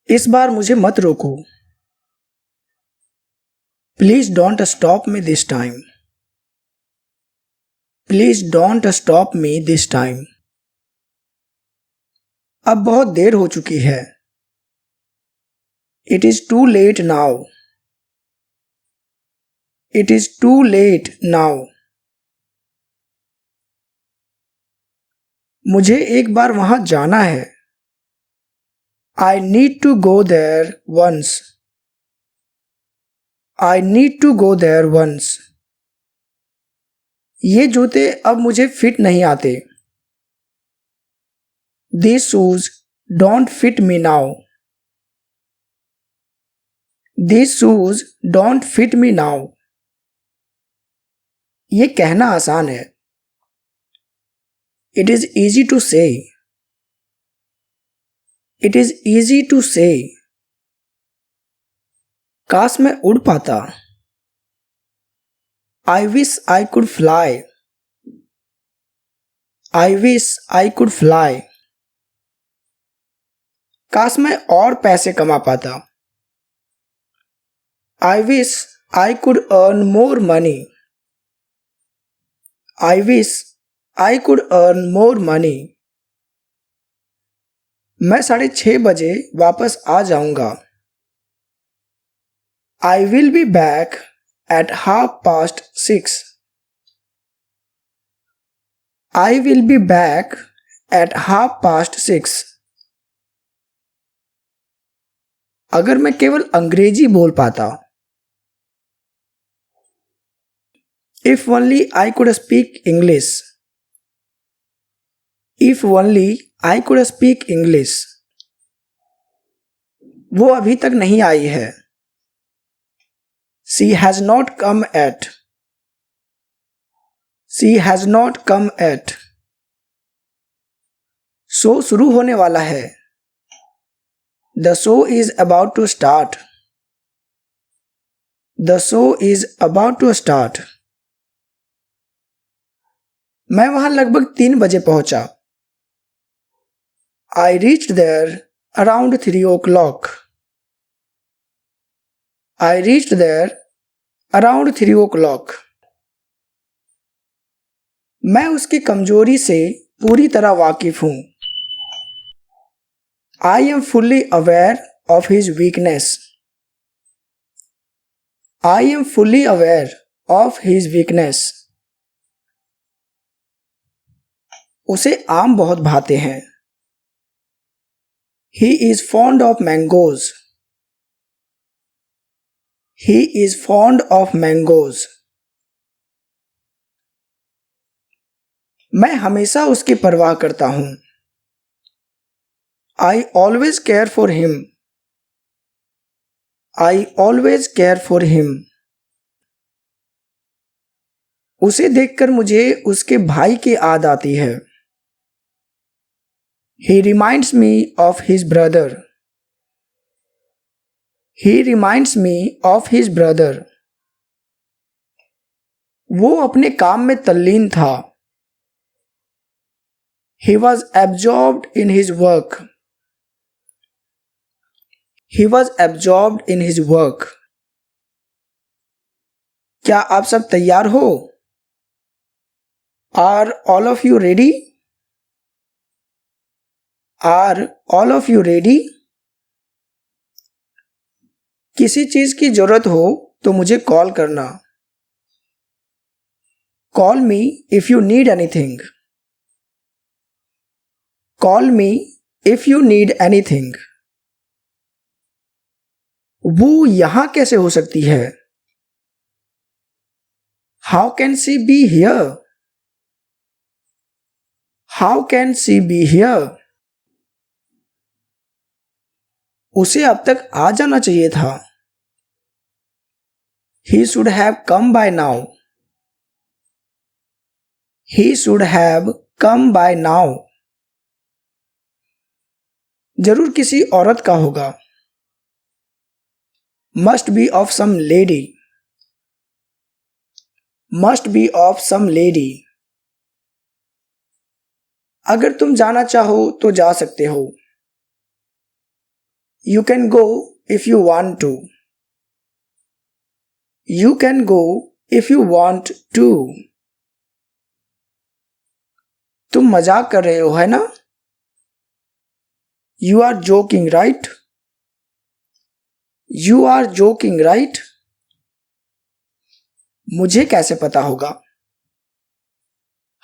इस बार मुझे मत रोको। Please don't stop me this time. Please don't stop me this time. अब बहुत देर हो चुकी है। It is too late now. It is too late now. मुझे एक बार वहां जाना है। I need to go there once. I need to go there once. ये जूते अब मुझे फिट नहीं आते। These shoes don't fit me now. These shoes don't fit me now. ये कहना आसान है। It is easy to say. It is easy to say. काश मैं उड़ पाता। I wish I could fly. I wish I could fly. काश मैं और पैसे कमा पाता। I wish I could earn more money. I wish I could earn more money. मैं 6:30 बजे वापस आ जाऊंगा। I will be back at 6:30. I will be back at 6:30. अगर मैं केवल अंग्रेजी बोल पाता। If only I could speak English. If only I could speak English. वो अभी तक नहीं आई है। She has not come yet. She has not come yet. Show शुरू होने वाला है। The show is about to start. The show is about to start. मैं वहां लगभग 3 बजे पहुंचा। I reached there around 3 o'clock. I reached there around 3 o'clock. मैं उसकी कमजोरी से पूरी तरह वाकिफ हूं। I am fully aware of his weakness. I am fully aware of his weakness. उसे आम बहुत भाते हैं। He is fond of mangoes. He is fond of mangoes. मैं हमेशा उसकी परवाह करता हूं। I always care for him. I always care for him. उसे देखकर मुझे उसके भाई की याद आती है। He reminds me of his brother. He reminds me of his brother. वो अपने काम में तल्लीन था। He was absorbed in his work. He was absorbed in his work. क्या आप सब तैयार हो? Are all of you ready? Are all of you ready? किसी चीज की जरूरत हो तो मुझे कॉल करना। Call me if you need anything. Call me if you need anything. वो यहां कैसे हो सकती है? How can she be here? How can she be here? उसे अब तक आ जाना चाहिए था। He should have come by now. He should have come by now. जरूर किसी औरत का होगा। Must be of some lady. Must be of some lady. अगर तुम जाना चाहो तो जा सकते हो। You can go if you want to. You can go if you want to. तुम मजाक कर रहे हो है ना? You are joking, right? You are joking, right? मुझे कैसे पता होगा?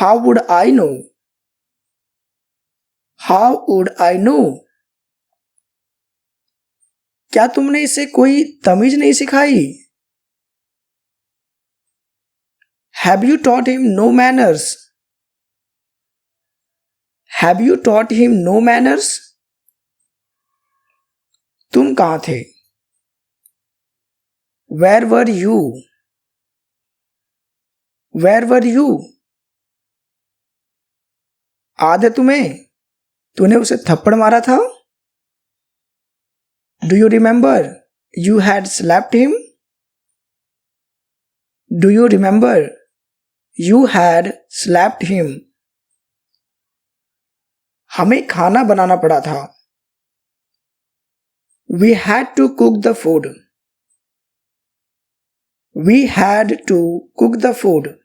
How would I know? How would I know? क्या तुमने इसे कोई तमीज नहीं सिखाई? Have you taught him no manners? Have you taught him no manners? तुम कहाँ थे? Where were you? Where were you? याद है तुम्हें? तूने उसे थप्पड़ मारा था? Do you remember you had slapped him? Do you remember you had slapped him? हमें खाना बनाना पड़ा था. We had to cook the food. We had to cook the food.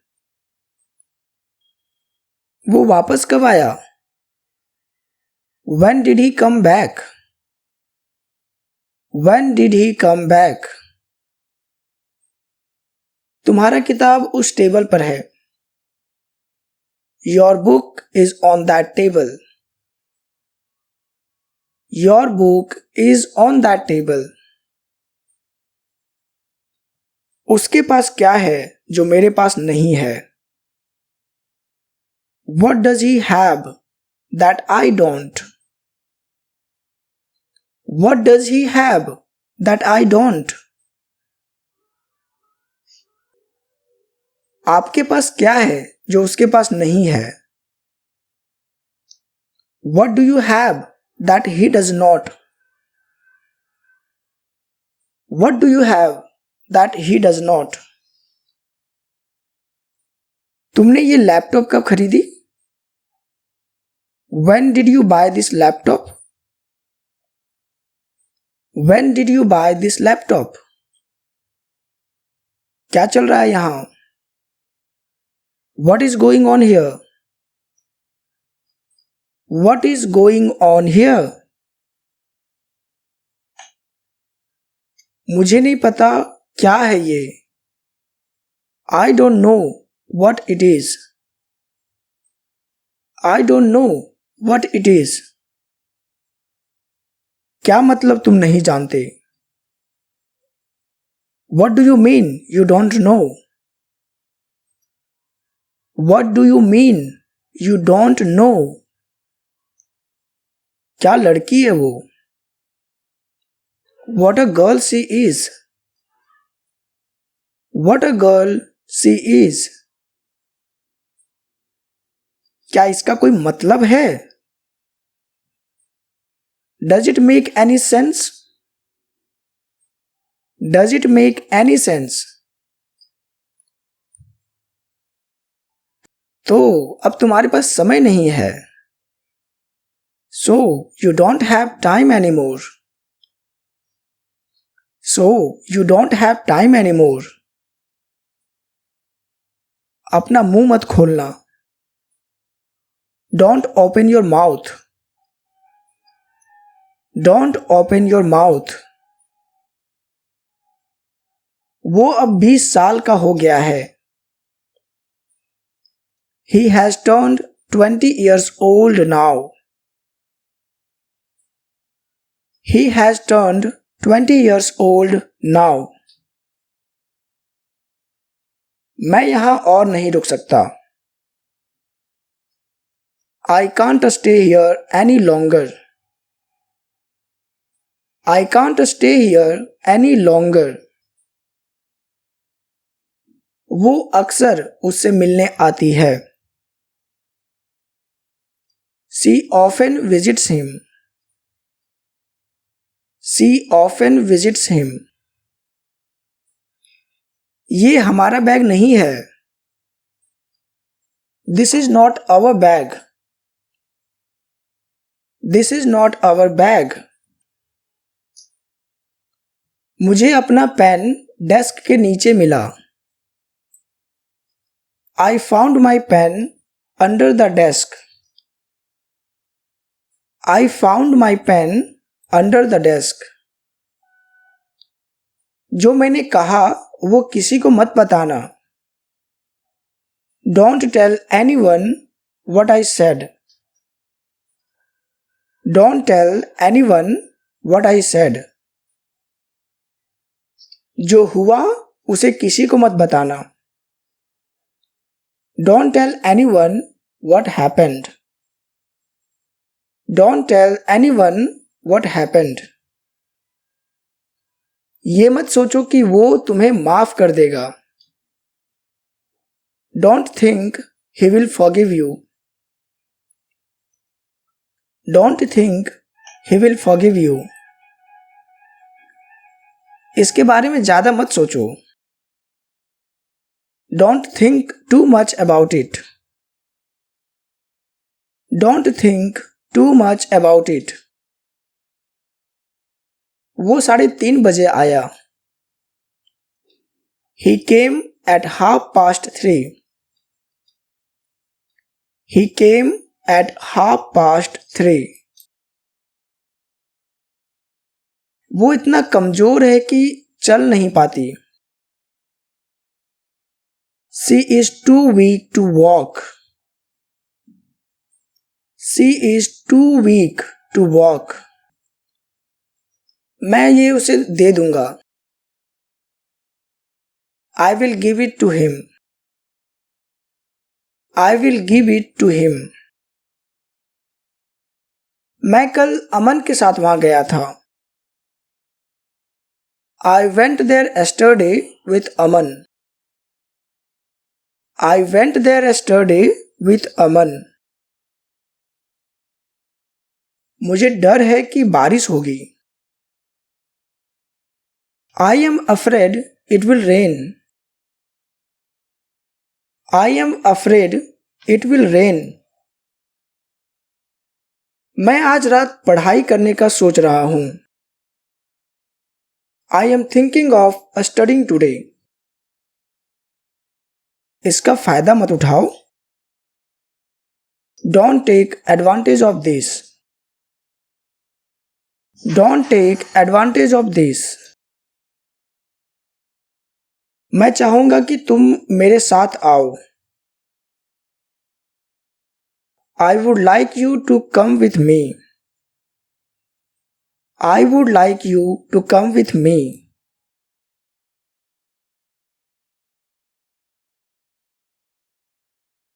वो वापस कब आया? When did he come back? When did he come back? तुम्हारा किताब उस टेबल पर है. Your book is on that table. Your book is on that table. उसके पास क्या है जो मेरे पास नहीं है? What does he have that I don't? What does he have that I don't? आपके पास क्या है जो उसके पास नहीं है? What do you have that he does not? What do you have that he does not? तुमने ये लैपटॉप कब खरीदी? When did you buy this laptop? When did you buy this laptop? क्या चल रहा है यहाँ? What is going on here? What is going on here? मुझे नहीं पता क्या है ये. I don't know what it is. I don't know what it is. क्या मतलब तुम नहीं जानते? What do you mean you don't know? What do you mean you don't know? क्या लड़की है वो? What a girl she is. What a girl she is. क्या इसका कोई मतलब है? Does it make any sense? Does it make any sense? तो अब तुम्हारे पास समय नहीं है. So you don't have time anymore. So you don't have time anymore. अपना मुंह मत खोलना. Don't open your mouth. Don't open your mouth. वो अब 20 साल का हो गया है. He has turned 20 years old now. He has turned 20 years old now. मैं यहां और नहीं रुक सकता. I can't stay here any longer. I can't stay here any longer. वो अक्सर उससे मिलने आती है. She often visits him. She often visits him. ये हमारा बैग नहीं है. This is not our bag. This is not our bag. मुझे अपना पेन डेस्क के नीचे मिला। I found my pen under the desk. I found my pen under the desk. जो मैंने कहा वो किसी को मत बताना। Don't tell anyone what I said. Don't tell anyone what I said. जो हुआ उसे किसी को मत बताना। Don't tell anyone what happened. Don't tell anyone what happened. ये मत सोचो कि वो तुम्हें माफ कर देगा। Don't think he will forgive you. Don't think he will forgive you. इसके बारे में ज्यादा मत सोचो। Don't think too much about it. Don't think too much about it. वो 3:30 बजे आया। He came at 3:30. He came at 3:30. वो इतना कमजोर है कि चल नहीं पाती। She is too weak to walk. She is too weak to walk. मैं ये उसे दे दूंगा। I will give it to him. I will give it to him. मैं कल अमन के साथ वहां गया था। I went there yesterday with Aman. I went there yesterday with Aman. मुझे डर है कि बारिश होगी। I am afraid it will rain. I am afraid it will rain. मैं आज रात पढ़ाई करने का सोच रहा हूं। I am thinking of studying today. इसका फायदा मत उठाओ। Don't take advantage of this. Don't take advantage of this. मैं चाहूंगा कि तुम मेरे साथ आओ। I would like you to come with me. I would like you to come with me.